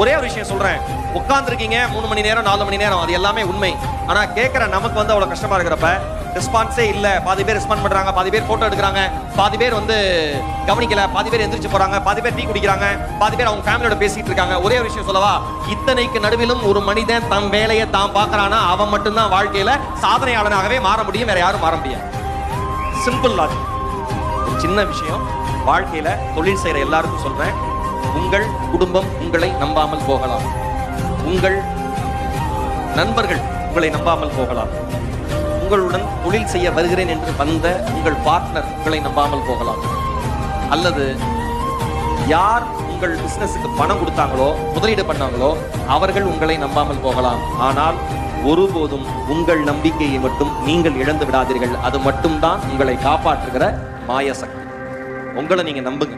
ஒரே ஒரு விஷயம் சொல்றேன், உட்கார்ந்துருக்கீங்க 3 மணி நேரம் 4 மணி நேரம், அது எல்லாமே உண்மை. ஆனா கேட்கிற நமக்கு வந்து அவ்வளவு கஷ்டமா இருக்கிறப்ப ரெஸ்பான்ஸே இல்ல, பாதி பேர் ரெஸ்பாண்ட் பண்றாங்க, பாதி பேர் போட்டோ எடுக்கிறாங்க, பாதி பேர் வந்து கவனிக்கல, பாதி பேர் எந்திரிச்சு போறாங்க, பாதி பேர் டீ குடிக்கிறாங்க, பாதி பேர் அவங்க ஃபேமிலியோட பேசிட்டு இருக்காங்க. ஒரே ஒரு விஷயம் சொல்லவா, இத்தனைக்கு நடுவிலும் ஒரு மனிதன் தம் வேலையை தான் பார்க்கறானா அவன் மட்டும்தான் வாழ்க்கையில சாதனையாளனாகவே மாற முடியும், வேற யாரும் மாற முடியாது. Simple logic. ஒரு சின்ன விஷயம், வாழ்க்கையில தொழில் செய்யற எல்லாருக்கும் சொல்றேன், உங்கள் குடும்பம் உங்களை நம்பாமல் போகலாம், உங்கள் நண்பர்கள் உங்களை நம்பாமல் போகலாம், உங்களுடன் தொழில் செய்ய வருகிறேன் என்று வந்த உங்கள் பார்ட்னர் உங்களை நம்பாமல் போகலாம், அல்லது யார் உங்கள் பிசினஸுக்கு பணம் கொடுத்தாங்களோ முதலீடு பண்ணாங்களோ அவர்கள் உங்களை நம்பாமல் போகலாம். ஆனால் ஒருபோதும் உங்கள் நம்பிக்கையை மட்டும் நீங்கள் இழந்து விடாதீர்கள். அது மட்டும்தான் உங்களை காப்பாற்றுகிற மாய சக்தி. உங்களை நீங்க நம்புங்க.